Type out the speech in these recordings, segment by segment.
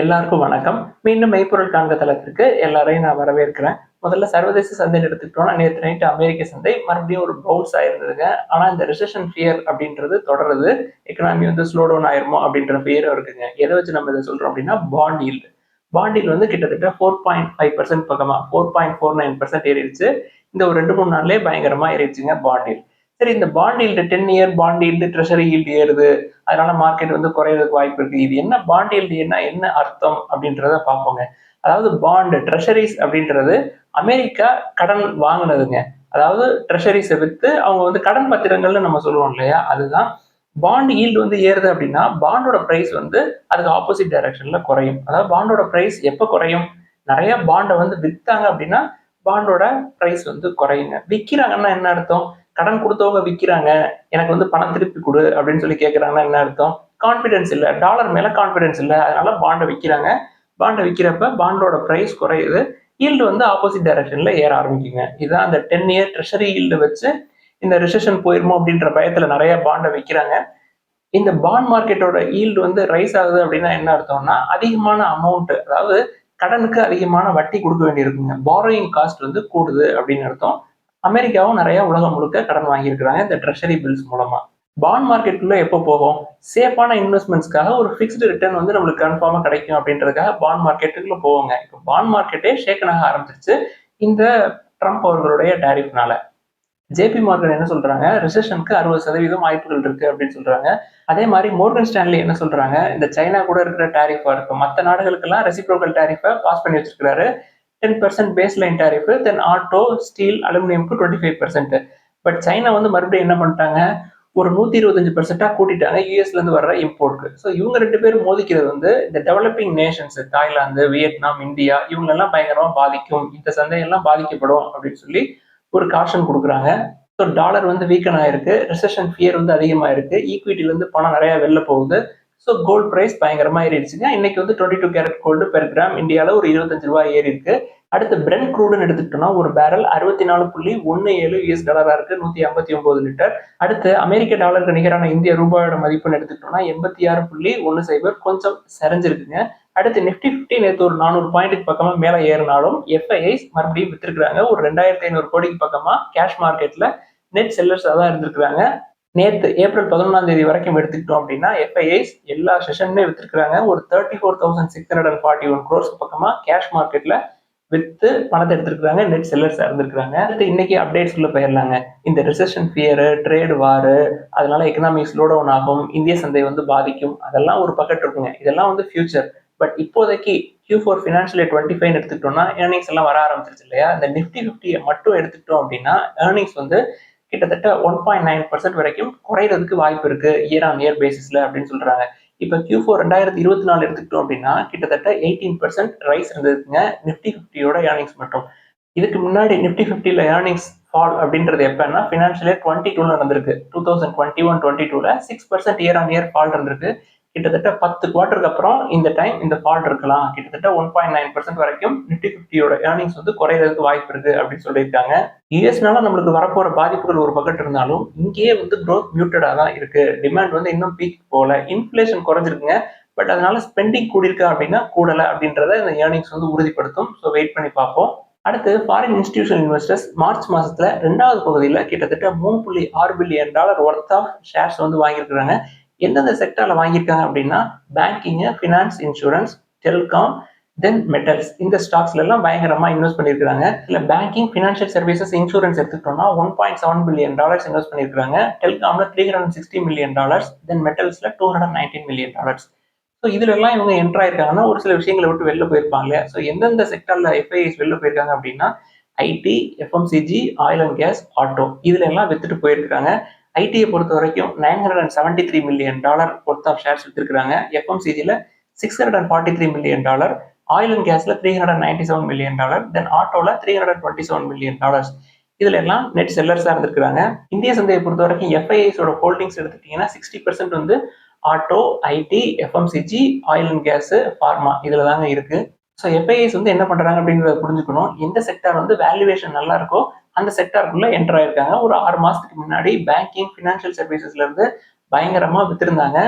எல்லாருக்கும் வணக்கம். மீண்டும் மெய்ப்பொருள் காண்க தளத்திற்கு எல்லாரையும் நான் வரவேற்கிறேன். முதல்ல சர்வதேச சந்தைன்னு எடுத்துக்கிட்டோம்னா, நேத்து நைட்டு அமெரிக்க சந்தை மறுபடியும் ஒரு பவுன்ஸ் ஆயிருந்ததுங்க. ஆனா இந்த ரிசெஷன் ஃபியர் அப்படின்றது தொடருது. எக்கனாமி ஸ்லோ டவுன் ஆயிருமோ அப்படின்ற ஃபியரும் இருக்குங்க. எத வச்சு நம்ம இத சொல்றோம் அப்படின்னா, பாண்ட் யீல்டு. பாண்ட் யீல்டு கிட்டத்தட்ட 4.5% பக்கமா 4.49% ஏறிடுச்சு. இந்த ஒரு 2, 3 நாள்லயே பயங்கரமா ஏறிடுச்சுங்க பாண்ட் யீல்டு. சரி, இந்த bond yield 10 year bond yield, treasury yield ஏறுது. அதனால மார்க்கெட் குறையறதுக்கு வாய்ப்பு இருக்கு. இது என்ன பாண்ட் ஈல்டுனா என்ன அர்த்தம் அப்படின்றத பார்ப்போங்க. அதாவது பாண்ட் ட்ரெஷரிஸ் அப்படின்றது அமெரிக்கா கடன் வாங்கினதுங்க. அதாவது ட்ரெஷரிஸை வித்து அவங்க கடன் பத்திரங்கள்னு நம்ம சொல்லுவோம் இல்லையா, அதுதான். பாண்ட் ஈல்டு ஏறுது அப்படின்னா பாண்டோட பிரைஸ் அதுக்கு ஆப்போசிட் டைரக்ஷன்ல குறையும். அதாவது பாண்டோட பிரைஸ் எப்ப குறையும்? நிறைய பாண்டை வித்தாங்க அப்படின்னா பாண்டோட பிரைஸ் குறையுங்க. விற்கிறாங்கன்னா என்ன அர்த்தம்? கடன் கொடுத்தவங்க விற்கிறாங்க, எனக்கு பணம் திருப்பி கொடு அப்படின்னு சொல்லி கேட்குறாங்கன்னா என்ன அர்த்தம்? கான்ஃபிடன்ஸ் இல்லை, டாலர் மேல கான்ஃபிடன்ஸ் இல்லை, அதனால பாண்டை விற்கிறாங்க. பாண்டை விற்கிறப்ப பாண்டோட பிரைஸ் குறையுது, ஈல்டு ஆப்போசிட் டைரக்ஷன்ல ஏற ஆரம்பிக்குங்க. இதுதான் அந்த 10 இயர் ட்ரெஷரி ஈல்டு வச்சு இந்த ரிசெஷன் போயிருமோ அப்படின்ற பயத்துல நிறைய பாண்டை விற்கிறாங்க. இந்த பாண்ட் மார்க்கெட்டோட ஈல்டு ரைஸ் ஆகுது அப்படின்னா என்ன அர்த்தம்னா, அதிகமான அமௌண்ட், அதாவது கடனுக்கு அதிகமான வட்டி கொடுக்க வேண்டியிருக்குங்க. பாரோயிங் காஸ்ட் கூடுது அப்படின்னு அர்த்தம். அமெரிக்காவும் நிறைய உலகம் முழுக்க கடன் வாங்கியிருக்கிறாங்க இந்த ட்ரெஷரி பில்ஸ் மூலமா. பாண்ட் மார்க்கெட்டுக்குள்ள எப்போ போகும்? சேஃபான இன்வெஸ்ட்மெண்ட்ஸ்க்காக ஒரு ஃபிக்ஸ்டு ரிட்டர்ன் நம்மளுக்கு கன்ஃபார்மா கிடைக்கும் அப்படின்றதுக்காக பாண்ட் மார்க்கெட்டுக்குள்ள போவாங்க. இப்போ பாண்ட் மார்க்கெட்டே ஷேக்கன் ஆக ஆரம்பிச்சிருச்சு இந்த ட்ரம்ப் அவர்களுடைய டாரிஃப்னால. ஜேபி மார்கன் என்ன சொல்றாங்க? ரிசெஷனுக்கு 60% வாய்ப்புகள் இருக்கு அப்படின்னு சொல்றாங்க. அதே மாதிரி மோர்கன் ஸ்டான்லி என்ன சொல்றாங்க? இந்த சைனா கூட இருக்கிற டாரிஃபா இருக்கும் மற்ற நாடுகளுக்கெல்லாம் ரெசிப்ரோக்கல் டாரிஃபை பாஸ் பண்ணி வச்சிருக்காரு. 10% baseline tariff, then auto, steel, அலுமினியம்க்கு 25%. பட் சைனா மறுபடியும் என்ன பண்ணிட்டாங்க? ஒரு 125% கூட்டிட்டாங்க யூஎஸ்ல இருந்து வர்ற இம்போர்ட்க்கு. ஸோ இவங்க 2 பேரும் மோதிக்கிறது இந்த developing Nations, Thailand, Vietnam, India, இவங்க எல்லாம் பயங்கரமா பாதிக்கும், இந்த சந்தையெல்லாம் பாதிக்கப்படும் அப்படின்னு சொல்லி ஒரு காஷன் கொடுக்குறாங்க. ஸோ டாலர் வீக்கன் ஆயிருக்கு, ரிசெஷன் ஃபியர் அதிகமாயிருக்கு, ஈக்விட்டில இருந்து பணம் நிறைய வெளில போகுது. ஸோ கோல்டு பிரைஸ் பயங்கரமா ஏறிடுச்சுங்க. இன்னைக்கு 22 கேரட் கோல்டு பெர் கிராம் இந்தியாவில் ஒரு $25 ஏறி இருக்கு. அடுத்து பிரெண்ட் க்ரூடுன்னு எடுத்துக்கிட்டோம்னா ஒரு பேரல் $64.17 இருக்கு, 159 லிட்டர். அடுத்து அமெரிக்க டாலருக்கு நிகரான இந்திய ரூபாயோட மதிப்புன்னு எடுத்துக்கிட்டோம்னா 86.10 கொஞ்சம் சரிஞ்சிருக்குங்க. அடுத்து நிப்டி 50 நேற்று ஒரு 400 பாயிண்ட்டுக்கு பக்கமா மேல ஏறினாலும் எஃப்ஐஐஸ் மறுபடியும் வித்துருக்காங்க. ஒரு 2500 கோடிக்கு பக்கமா கேஷ் மார்க்கெட்ல நெட் செல்லர்ஸா தான் இருந்திருக்காங்க. நேற்று ஏப்ரல் 11 வரைக்கும் எடுத்துக்கிட்டோம் அப்படின்னா எஃப்ஐஐஸ் எல்லா செஷனுமே வித்துருக்காங்க. ஒரு 34,641 crores பக்கமா கேஷ் மார்க்கெட்ல வித்து பணத்தை எடுத்திருக்காங்க, நெட் செல்லர்ஸ் இருந்திருக்காங்க. அடுத்து இன்னைக்கு அப்டேட்ஸ்குள்ள போயிடலாங்க. இந்த ரிசெஷன் ஃபியர், ட்ரேட் வார், அதனால எக்கனாமி ஸ்லோ டவுன் ஆகும், இந்திய சந்தை பாதிக்கும், அதெல்லாம் ஒரு பக்கெட் இருக்குங்க. இதெல்லாம் ஃபியூச்சர். பட் இப்போதைக்கு Q4 ஃபினான்ஷியல் இயர் 25 எடுத்துக்கிட்டோம்னா ஏர்னிங்ஸ் எல்லாம் வர ஆரம்பிச்சிருச்சு இல்லையா? இந்த நிப்டி 50 மட்டும் எடுத்துக்கிட்டோம் அப்படின்னா ஏர்னிங்ஸ் கிட்டத்தட்ட 1.9% வரைக்கும் குறையிறதுக்கு வாய்ப்பு இருக்கு இயர் ஆன் இயர் பேசிஸ்ல அப்படின்னு சொல்றாங்க. இப்ப Q4 2024 எடுத்துக்கிட்டோம் அப்படின்னா கிட்டத்தட்ட 18% ரைஸ் இருந்ததுங்க நிப்டி 50யோட ஏர்னிங்ஸ் மட்டும். இதுக்கு முன்னாடி நிப்டி 50ல ஏர்னிங்ஸ் ஃபால் அப்படின்றது எப்பன்னா ஃபினான்ஷியல் இயர் 22 நடந்திருக்கு. 2021-22ல 6% இயர் ஆன் இயர் ஃபால் இருந்திருக்கு. கிட்டத்தட்ட 10 குவார்டருக்கு அப்புறம் இந்த டைம் இந்த ஃபால் இருக்கலாம். கிட்டத்தட்ட 1.9% வரைக்கும் நிப்டி 50யோட ஏர்னிங்ஸ் குறையிறதுக்கு வாய்ப்பு இருக்கு அப்படின்னு சொல்லியிருக்காங்க. யூஎஸ்னால நம்மளுக்கு வரப்போற பாதிப்புகள் ஒரு பக்கத்து இருந்தாலும் இங்கேயே க்ரோத் மியூட்டடா தான் இருக்கு. டிமாண்ட் இன்னும் பீக் போல, இன்ஃபிளேஷன் குறைஞ்சிருக்குங்க. பட் அதனால ஸ்பெண்டிங் கூடியிருக்கா அப்படின்னா கூடல அப்படின்றத இந்த ஏர்னிங்ஸ் உறுதிப்படுத்தும். ஸோ வெயிட் பண்ணி பார்ப்போம். அடுத்து ஃபாரின் இன்ஸ்டிடியூஷனல் இன்வெஸ்டர்ஸ் மார்ச் மாசத்துல 2வது பகுதியில் கிட்டத்தட்ட $3.6 பில்லியன் ஒர்த் ஆஃப் ஷேர்ஸ் வாங்கியிருக்கிறாங்க. எந்தெந்த செக்டர்ல வாங்கியிருக்காங்க அப்படின்னா பேங்கிங், ஃபினான்ஸ், இன்சூரன்ஸ், டெலிகாம், தென் மெட்டல்ஸ், இந்த ஸ்டாக்ஸ்ல எல்லாம் பயங்கரமா இன்வெஸ்ட் பண்ணிருக்காங்க. இல்ல பேங்கிங், ஃபினான்ஷியல் சர்வீசஸ், இன்சூரன்ஸ் எடுத்துக்கிட்டோம்னா $1.7 பில்லியன் இன்வெஸ்ட் பண்ணிருக்காங்க. டெலிகாம்ல $360 மில்லியன், தென் மெட்டல்ஸ்ல $219 மில்லியன். ஸோ இதுல எல்லாம் இவங்க என்ட்ரு ஆயிருக்காங்கன்னா ஒரு சில விஷயங்களை விட்டு வெளில போயிருப்பாங்க. ஸோ எந்தெந்த செக்டர்ல எஃப்ஐஎஸ் வெளில போயிருக்காங்க அப்படின்னா IT, FMCG, oil and gas, auto, இதுல எல்லாம் வித்துட்டு போயிருக்காங்க. ஐடியை பொறுத்த வரைக்கும் $973 மில்லியன் ஒர்த் ஆஃப் ஷேர்ஸ் வித்துருக்காங்க. எஃப்எம்சிஜில $643 மில்லியன், ஆயில் அண்ட் கேஸ்ல $397 மில்லியன், தென் ஆட்டோல $327 மில்லியன். இதுல எல்லாம் நெட் செல்லர்ஸா இருந்திருக்காங்க. இந்திய சந்தையை பொறுத்த வரைக்கும் எஃப்ஐஎஸோட ஹோல்டிங்ஸ் எடுத்துட்டீங்கன்னா 60% auto, IT, FMCG, oil and gas, pharma, இதுல தாங்க இருக்கு. ஸோ எஃப்ஐஎஸ் என்ன பண்றாங்க அப்படிங்கிறத புரிஞ்சுக்கணும். எந்த செக்டார் வேல்யூவேஷன் நல்லா இருக்கோ அந்த செக்டாருக்குள்ள என்டர் ஆயிருக்காங்க. ஒரு 6 மாசத்துக்கு முன்னாடி பேங்கிங், ஃபினான்ஷியல் சர்வீசஸ்ல இருந்து பயங்கரமா வித்திருந்தாங்க.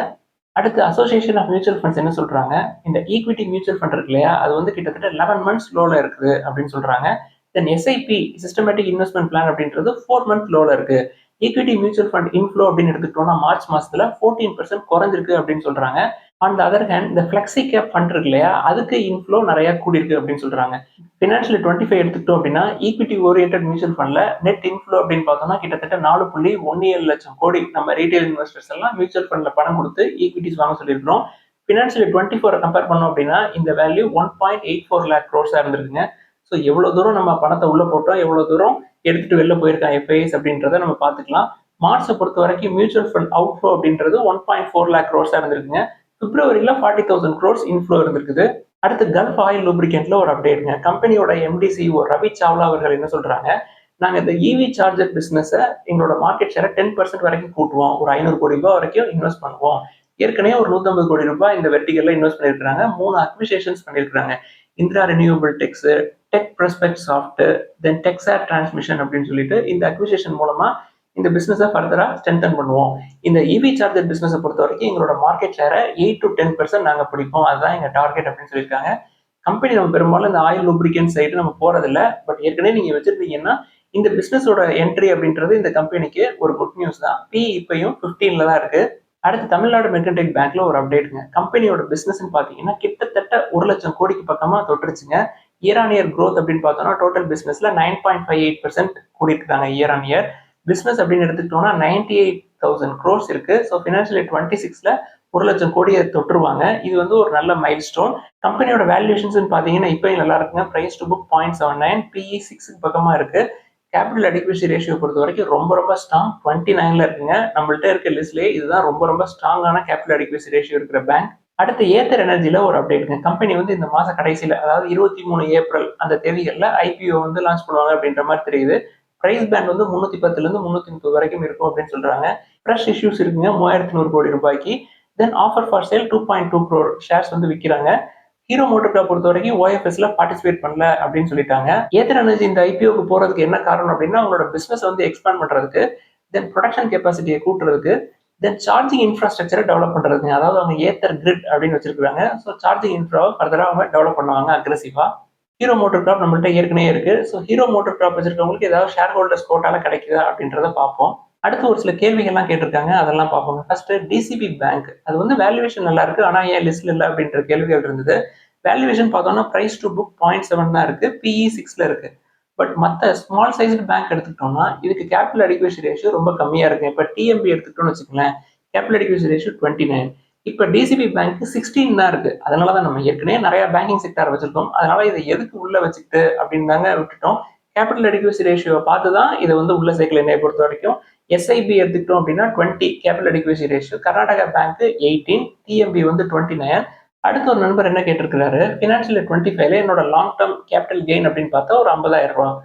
அடுத்து அசோசியேஷன் ஆஃப் மியூச்சுவல் ஃபண்ட்ஸ் என்ன சொல்றாங்க, இந்த ஈக்விட்டி மியூச்சுவல் ஃபண்ட் இருக்கு இல்லையா, அது வந்து கிட்டத்தட்ட 11 மந்த்ஸ் லோல இருக்குது அப்படின்னு சொல்றாங்க. தென் எஸ்ஐபி சிஸ்டமேட்டிக் இன்வெஸ்ட்மெண்ட் பிளான் அப்படின்றது 4 மந்த் லோல இருக்கு. ஈக்விட்டி மியூச்சுவல் ஃபண்ட் இன்ஃப்ளோ அப்படின்னு எடுத்துக்கிட்டோம்னா மார்ச் மாசத்துல 14% குறைஞ்சிருக்கு அப்படின்னு சொல்றாங்க. ஆன் த அதர் ஹேண்ட் இந்த ஃபிளெக்ஸி கேப் ஃபண்ட் இருக்கு இல்லையா, அதுக்கு இன்ஃப்ளோ நிறைய கூடியிருக்கு அப்படின்னு சொல்றாங்க. ஃபினான்ஷியல் 25 எடுத்துக்கிட்டோம் அப்படின்னா ஈக்விட்டி ஓரியன்டட் மியூச்சுவல் ஃபண்ட்ல நெட் இன்ஃப்ளோ அப்படின்னு பார்த்தோம்னா கிட்டத்தட்ட 4.17 லட்சம் கோடி நம்ம ரீட்டைல் இன்வெஸ்டர்ஸ் எல்லாம் மியூச்சுவல் ஃபண்ட்ல பணம் கொடுத்து ஈக்விட்டிஸ் வாங்க சொல்லியிருக்கிறோம். ஃபினான்ஷியல் 24 கம்பேர் பண்ணோம் அப்படின்னா இந்த வேல்யூ 1.84 லேக் க்ரோர்ஸா இருந்திருக்குங்க. ஸோ எவ்வளவு தூரம் நம்ம பணத்தை உள்ள போட்டோம், எவ்வளவு தூரம் எடுத்துட்டு வெளில போயிருக்காங்க எஃப்ஐஎஸ் அப்படின்றத நம்ம பார்த்துக்கலாம். மார்ச்சை பொறுத்த வரைக்கும் மியூச்சுவல் ஃபண்ட் அவுட்ஃப்ளோ அப்படின்றது 1.4 லேக் க்ரோர்ஸா இருந்திருக்குங்க. பிப்ரவரியில 40,000 க்ரோர்ஸ் இன்ஃப்ளோ இருந்திருக்குது. அடுத்து கல்ஃப் ஆயில் லூப்ரிகன்ட்ல ஒரு அப்டேட்ங்க. கம்பெனியோட எம்டி சிஇஓ ரவி சாவ்லா அவர்கள் என்ன சொல்றாங்க, நாங்க இந்த இவி சார்ஜர் பிசினஸ் எங்களோட மார்க்கெட் ஷேரை 10% வரைக்கும் கூட்டுவோம், ஒரு 500 கோடி ரூபாய் வரைக்கும் இன்வெஸ்ட் பண்ணுவோம். ஏற்கனவே ஒரு 150 கோடி ரூபாய் இந்த வெர்டிகல்ல இன்வெஸ்ட் பண்ணிருக்காங்க. 3 அக்விசேஷன்ஸ் பண்ணிருக்காங்க. இந்திரா ரினியூவபிள் டெக்ஸ், டெக் ப்ரஸ்பெக்ட் சாஃப்ட், தென் டெக்ஸார் டிரான்ஸ்மிஷன் அப்படின்னு சொல்லிட்டு இந்த அக்விசேஷன் மூலமா இந்த பிசினஸை ஃபர்தரா ஸ்ட்ரென்தன் பண்ணுவோம். இந்த இவி சார்ஜர் பிசினஸை பொறுத்த வரைக்கும் எங்களோட மார்க்கெட் ஷேரை 8 to 10% நாங்க பிடிப்போம், அதுதான் எங்க டார்கெட் அப்படின்னு சொல்லியிருக்காங்க. கம்பெனி நம்ம பெரும்பாலும் இந்த ஆயில் லூப்ரிகன்ட் சைடு நம்ம போறதில்ல. பட் ஏற்கனவே நீங்க வச்சிருந்தீங்கன்னா இந்த பிசினஸோட என்ட்ரி அப்படின்றது இந்த கம்பெனிக்கு ஒரு குட் நியூஸ் தான். பி இப்பயும் 15ல தான் இருக்கு. அடுத்து தமிழ்நாடு மெர்கன்டைல் பேங்க்ல ஒரு அப்டேட்டுங்க. கம்பெனியோட பிசினஸ் பாத்தீங்கன்னா கிட்டத்தட்ட 1 லட்சம் கோடிக்கு பக்கமா தொட்டுருச்சுங்க. இயர் ஆன் இயர் க்ரோத் அப்படின்னு பார்த்தோம்னா டோட்டல் பிசினஸ்ல 9.58% கூடி இருக்காங்க இயர் ஆன் இயர். பிசினஸ் அப்படின்னு எடுத்துக்கிட்டோம்னா 98,000 crores இருக்கு. ஸோ ஃபினான்ஷியல் 26ல 1 லட்சம் கோடியை தொட்டுருவாங்க. இது வந்து ஒரு நல்ல மைல் ஸ்டோன். கம்பெனியோட வேல்யூஷன்ஸ் பாத்தீங்கன்னா இப்பயும் நல்லா இருக்குங்க. பிரைஸ் டு புக் 0.79, பிஇ 6 பக்கமா இருக்கு. கேபிட்டல் அடிக்வசி ரேஷியோ பொறுத்த வரைக்கும் ரொம்ப ரொம்ப ஸ்ட்ராங் 29ல இருக்குங்க. நம்மள்ட்ட இருக்க லிஸ்ட்லயே இதுதான் ரொம்ப ரொம்ப ஸ்ட்ராங்கான கேபிட்டல் அடிக்வசி ரேஷியோ இருக்கிற பேங்க். அடுத்து ஏத்தர் எனர்ஜில ஒரு அப்டேட்டுங்க. கம்பெனி வந்து இந்த மாச கடைசியில அதாவது 23 ஏப்ரல் அந்த தேதிகள்ல ஐபிஓ வந்து லான்ச் பண்ணுவாங்க அப்படின்ற மாதிரி தெரியுது. பிரைஸ் பேண்ட் வந்து 310ல இருந்து 330 வரைக்கும் இருக்கும் அப்படின்னு சொல்றாங்க. ஃப்ரெஷ் இஷ்யூஸ் இருக்குங்க 3100 கோடி ரூபாய்க்கு. Then offer for sale 2.2 crore shares வந்து விற்கிறாங்க. ஹீரோ மோட்டோகார்ப் பொறுத்த வரைக்கும் ஓஎஃப்எஸ்ல பார்ட்டிசிபேட் பண்ணல அப்படின்னு சொல்லிட்டாங்க. ஏத்தர் எனர்ஜி இந்த ஐபிஓக்கு போறதுக்கு என்ன காரணம் அப்படின்னா அவங்களோட பிசினஸ் வந்து எக்ஸ்பேண்ட் பண்றதுக்கு, தென் ப்ரொடக்ஷன் கெப்பாசிட்டியை கூட்டுறதுக்கு, தென் சார்ஜிங் இன்ஃப்ராஸ்ட்ரக்சரை டெவலப் பண்றதுங்க. அதாவது அவங்க ஏத்தர் கிரிட் அப்படின்னு வச்சிருக்காங்க. ஸோ சார்ஜிங் இன்ஃப்ராவை ஃபர்தரா அவங்க டெவலப் பண்ணுவாங்க அக்ரெசிவா. ஹீரோ மோட்டர் கிராப் நம்மள்ட்ட ஏற்கனவே இருக்கு. ஸோ ஹீரோ மோட்டர் கிராப் வச்சிருக்கவங்களுக்கு ஏதாவது ஷேர் ஹோல்டர்ஸ் கோட்டால கிடைக்குதா அப்படின்றத பார்ப்போம். அடுத்து ஒரு சில கேள்விகள்லாம் கேட்டிருக்காங்க, அதெல்லாம் பார்ப்போம். ஃபர்ஸ்ட் டிசிபி பேங்க், அது வந்து வேல்யூவேஷன் நல்லா இருக்கு, ஆனா ஏன் லிஸ்ட்ல இல்லை அப்படின்ற கேள்விகள் இருந்தது. வேல்யூவேஷன் பார்த்தோம்னா பிரைஸ் டு புக் 0.7 தான் இருக்கு, பிஇ 6ல இருக்கு. பட் மற்ற ஸ்மால் சைஸ்டு பேங்க் எடுத்துக்கிட்டோம்னா இதுக்கு கேபிட்டல் அடிக்வசி ரேஷியோ ரொம்ப கம்மியா இருக்கு. இப்போ டிஎம்பி எடுத்துக்கிட்டோம்னு வச்சுக்கோங்களேன், கேபிட்டல் அடிக்வசி ரேஷியோ 29. இப்போ டிசிபி பேங்க் 16 தான் இருக்கு. அதனாலதான் நம்ம ஏற்கனவே நிறைய பேங்கிங் செக்டார் வச்சிருக்கோம், அதனால இதை எதுக்கு உள்ள வச்சுக்கிட்டு அப்படின்னு தாங்க விட்டுட்டோம். கேபிட்டல் அடிக்வசி ரேஷியோவை பார்த்து தான் இதை வந்து உள்ள சேர்க்கல. என்னை பொறுத்த வரைக்கும் எஸ்ஐபி எடுத்துக்கிட்டோம் அப்படின்னா 20 capital adequacy ratio, Karnataka bank 18, TMP வந்து 29. அடுத்த ஒரு நண்பர் என்ன கேட்டிருக்கிறாரு, ஃபினான்ஷியல் 25ல என்னோட லாங் டேர்ம் கேபிட்டல் கெயின் அப்படின்னு பார்த்தா ஒரு 50,000 ரூபாய்.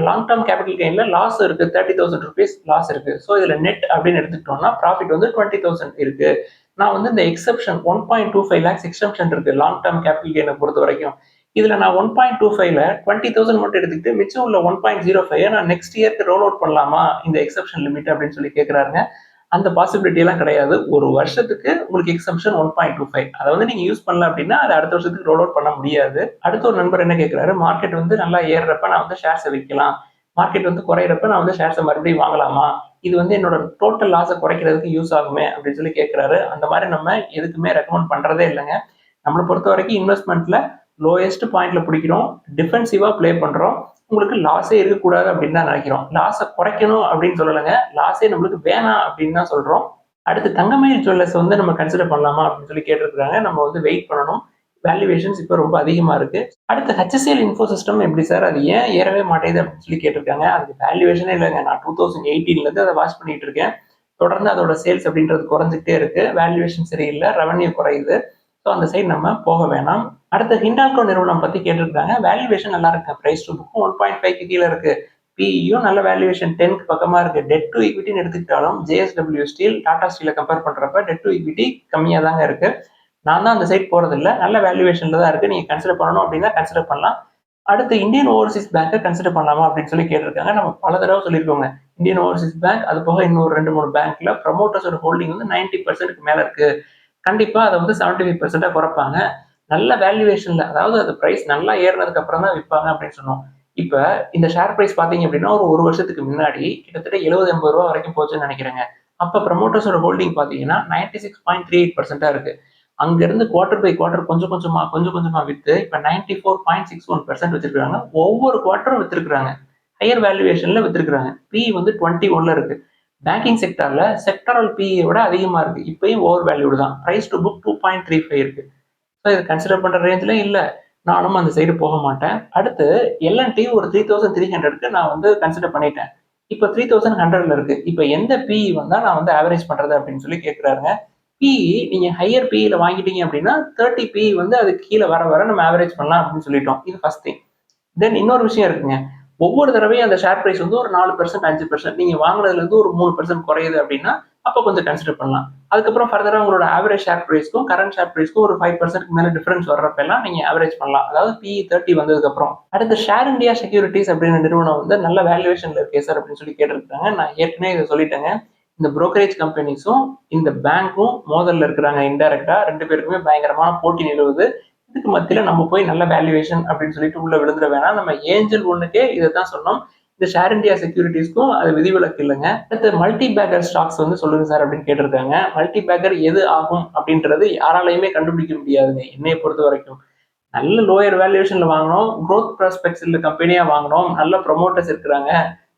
லாங் டேர்ம் கேபிட்டல் கெயின்ல லாஸ் இருக்கு, 30,000 rupees லாஸ் இருக்கு. ஸோ இதுல நெட் அப்படின்னு எடுத்துக்கிட்டோம்னா ப்ராஃபிட் வந்து 20,000 இருக்கு. நான் வந்து இந்த எக்ஸப்ஷன் 1.25 lakhs எக்ஸப்ஷன் இருக்கு லாங் டேர்ம் கேபிட்டல் கெயினை பொறுத்த வரைக்கும். இதுல நான் 1.25ல 20,000 மட்டும் எடுத்துக்கிட்டு மிச்சம் உள்ள 1.05 நான் நெக்ஸ்ட் இயர்க்கு ரோல் அவுட் பண்ணலாமா இந்த எக்ஸப்ஷன் லிமிட் அப்படின்னு சொல்லி கேட்கிறாருங்க. அந்த பாசிபிலிட்டி எல்லாம் கிடையாது. ஒரு வருஷத்துக்கு உங்களுக்கு எக்ஸம்ஷன் 1.25, அதை வந்து நீங்க யூஸ் பண்ணல அப்படின்னா அது அடுத்த வருஷத்துக்கு ரோல் அவுட் பண்ண முடியாது. அடுத்த ஒரு நண்பர் என்ன கேட்கிறாரு, மார்க்கெட் வந்து நல்லா ஏறுறப்ப நான் வந்து ஷேர்ஸை விற்கலாம், மார்க்கெட் வந்து குறையிறப்ப நான் வந்து ஷேர்ஸை மறுபடியும் வாங்கலாமா, இது வந்து என்னோட டோட்டல் லாஸை குறைக்கிறதுக்கு யூஸ் ஆகுமே அப்படின்னு சொல்லி கேட்கிறாரு. அந்த மாதிரி நம்ம எதுக்குமே ரெக்கமெண்ட் பண்றதே இல்லைங்க. நம்மளை பொறுத்த வரைக்கும் இன்வெஸ்ட்மெண்ட்ல லோயஸ்ட் பாயிண்ட்ல பிடிக்கிறோம், டிஃபென்சிவா பிளே பண்றோம். உங்களுக்கு லாஸே இருக்கக்கூடாது அப்படின்னு தான் நினைக்கிறோம். லாஸை குறைக்கணும் அப்படின்னு சொல்லலைங்க, லாஸே நம்மளுக்கு வேணாம் அப்படின்னு தான் சொல்றோம். அடுத்து தங்கமயில் ஜுவல்லர்ஸ் வந்து நம்ம கன்சிடர் பண்ணலாமா அப்படின்னு சொல்லி கேட்டிருக்காங்க. நம்ம வந்து வெயிட் பண்ணணும், வேல்யூவேஷன்ஸ் இப்போ ரொம்ப அதிகமா இருக்கு. அடுத்து ஹெச்எஸ்எல் இன்ஃபோசிஸ்டம் எப்படி சார், அது ஏன் ஏறவே மாட்டேங்குது அப்படின்னு சொல்லி கேட்டிருக்காங்க. அதுக்கு வேல்யூவேஷனே இல்லைங்க. நான் 2018ல இருந்து அதை வாட்ச் பண்ணிட்டு இருக்கேன். தொடர்ந்து அதோட சேல்ஸ் அப்படின்றது குறைஞ்சிட்டே இருக்கு, வேல்யூவேஷன் சரியில்லை, ரெவன்யூ குறையுது. ஸோ அந்த சைடு நம்ம போக வேணாம். அடுத்த ஹிண்டால்கோ நிறுவனம் பத்தி கேட்டிருக்காங்க. வேல்யூவேஷன் நல்லா இருக்கு, பிரைஸ் டு புக் 1.5க்கு கீழே இருக்கு, பிஇயும் நல்ல வேல்யூவேஷன் 10க்கு பக்கமா இருக்கு. டெட் டு ஈக்விட்டின்னு எடுத்துக்கிட்டாலும் ஜேஎஸ்டபிள்யூ ஸ்டீல், டாடா ஸ்டீலை கம்பேர் பண்றப்ப டெட் டு ஈக்விட்டி கம்மியா தாங்க இருக்கு. நான் தான் அந்த சைட் போறது இல்லை, நல்ல வேல்யூவேஷன்ல தான் இருக்கு. நீங்க கன்சிடர் பண்ணணும் அப்படின்னா கன்சிடர் பண்ணலாம். அடுத்து இந்தியன் ஓவர்சீஸ் பேங்கை கன்சிடர் பண்ணலாமா அப்படின்னு சொல்லி கேட்டிருக்காங்க. நம்ம பல தடவை சொல்லியிருக்கோங்க, இந்தியன் ஓவர்சீஸ் பேங்க் அது போக இன்னொரு 2-3 பேங்க்ல ப்ரமோட்டர்ஸோட ஹோல்டிங் வந்து 90%க்கு மேல இருக்கு. கண்டிப்பா அதை வந்து 75% குறைப்பாங்க. நல்ல வேல்யூவேஷன்ல, அதாவது அது பிரைஸ் நல்லா ஏறினதுக்கு அப்புறம் தான் விற்பாங்க அப்படின்னு சொன்னோம். இப்ப இந்த ஷேர் பிரைஸ் பாத்தீங்க அப்படின்னா ஒரு வருஷத்துக்கு முன்னாடி கிட்டத்தட்ட 70, 80 ரூபா வரைக்கும் போச்சுன்னு நினைக்கிறேங்க. அப்ப ப்ரமோட்டர்ஸோட ஹோல்டிங் பாத்தீங்கன்னா 96.38% இருக்கு. அங்க இருந்து குவார்டர் பை குவார்டர் கொஞ்சம் கொஞ்சமா வித்து இப்ப 94.61% வச்சிருக்காங்க. ஒவ்வொரு குவார்டரும் வித்திருக்காங்க. ஹையர் வேல்யூவேஷன்ல வித்திருக்காங்க. பி வந்து 21ல இருக்கு. பேங்கிங் செக்டார்ல செக்டரல் பிஇ விட அதிகமா இருக்கு. இப்பயும் ஓவர் வேல்யூடு தான். பிரைஸ் டு புக் 2.35 இருக்கு. ஸோ இதை கன்சிடர் பண்ற ரேஞ்சில இல்ல. நானும் அந்த சைடு போக மாட்டேன். அடுத்து எல்என்டி ஒரு 3300க்கு நான் வந்து கன்சிடர் பண்ணிட்டேன். இப்ப 3100ல இருக்கு. இப்ப எந்த பிஇ வந்தா நான் வந்து ஆவரேஜ் பண்றது அப்படின்னு சொல்லி கேட்கிறாருங்க. பிஇ நீங்க ஹையர் பிஇல வாங்கிட்டீங்க அப்படின்னா 30 பிஇ வந்து அதுக்கு கீழே வர வர நம்ம ஆவரேஜ் பண்ணலாம் அப்படின்னு சொல்லிட்டோம். இது ஃபர்ஸ்ட் திங். தென் இன்னொரு விஷயம் இருக்குங்க. ஒவ்வொரு தடவையும் அந்த ஷேர் பிரைஸ் வந்து ஒரு 4%, 5% நீங்க வாங்குனதுல இருந்து ஒரு 3% குறையுது அப்படின்னா, அப்ப கொஞ்சம் கன்சிடர் பண்ணலாம். அதுக்கப்புறம் ஃபர்தரா உங்களோட ஆவரேஜ் ஷேர் பிரைஸ்க்கும், கரண்ட் ஷேர் பிரைஸ்க்கும் ஒரு 5% மேல டிஃபரன்ஸ் வர்றப்பெல்லாம் நீங்க ஆவரேஜ் பண்ணலாம். அதாவது பிஇ 30 வந்ததுக்கு அப்புறம். அடுத்து ஷேர் இந்தியா செக்யூரிட்டீஸ் அப்படின்ற நிறுவனம் வந்து நல்ல வேல்யூவேஷன்ல இருக்கே சார் அப்படின்னு சொல்லி கேட்டிருக்காங்க. நான் ஏற்கனவே இதை சொல்லிட்டேங்க. இந்த புரோக்கரேஜ் கம்பெனிஸும் இந்த பேங்க்கும் மோதல்ல இருக்கிறாங்க இன்டைரக்டா. 2 பேருக்குமே பயங்கரமான போட்டி நிலவுது. இதுக்கு மத்தியில நம்ம போய் நல்ல வேல்யூவேஷன் அப்படின்னு சொல்லிட்டு உள்ள விழுந்துட வேணாம். நம்ம ஏஞ்சல் ஒண்ணுக்கே இதைத்தான் சொன்னோம். இந்த ஷேர் இந்தியா செக்யூரிட்டிஸ்க்கும் அது விதிவிலக்கு இல்லைங்க. அடுத்து மல்டி பேக்கர் ஸ்டாக்ஸ் வந்து சொல்லுங்க சார் அப்படின்னு கேட்டிருக்காங்க. மல்டி பேக்கர் எது ஆகும் அப்படின்றது யாராலையுமே கண்டுபிடிக்க முடியாதுங்க என்னைய பொறுத்த வரைக்கும். நல்ல லோயர் வேல்யூவேஷன்ல வாங்கணும், க்ரோத் ப்ராஸ்பெக்ட்ஸ் உள்ள கம்பெனியா வாங்கணும், நல்ல ப்ரொமோட்டர்ஸ் இருக்கிறாங்க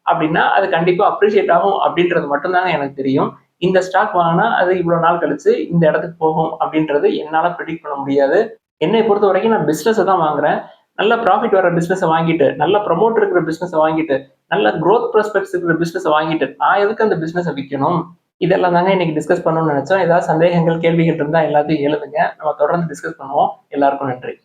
அப்படின்னா அது கண்டிப்பா அப்ரிஷியேட் ஆகும் அப்படின்றது மட்டும்தாங்க எனக்கு தெரியும். இந்த ஸ்டாக் வாங்கினா அது இவ்வளவு நாள் கழிச்சு இந்த இடத்துக்கு போகும் அப்படின்றது என்னால ப்ரெடிக்ட் பண்ண முடியாது. என்னை பொறுத்த வரைக்கும் நான் பிசினஸ் தான் வாங்குறேன். நல்ல ப்ராஃபிட் வர பிசினஸ் வாங்கிட்டு, நல்ல ப்ரமோட் இருக்கிற பிசினஸ் வாங்கிட்டு, நல்ல க்ரோத் ப்ராஸ்பெக்ட்ஸ் இருக்கிற பிசினஸ் வாங்கிட்டு, நான் எதுக்கு அந்த பிசினஸ் விற்கணும்? இதெல்லாம் தாங்க இன்னைக்கு டிஸ்கஸ் பண்ணணும்னு நினைச்சோம். ஏதாவது சந்தேகங்கள், கேள்விகள் இருந்தா எல்லாத்தையும் எழுதுங்க. நம்ம தொடர்ந்து டிஸ்கஸ் பண்ணுவோம். எல்லாருக்கும் நன்றி.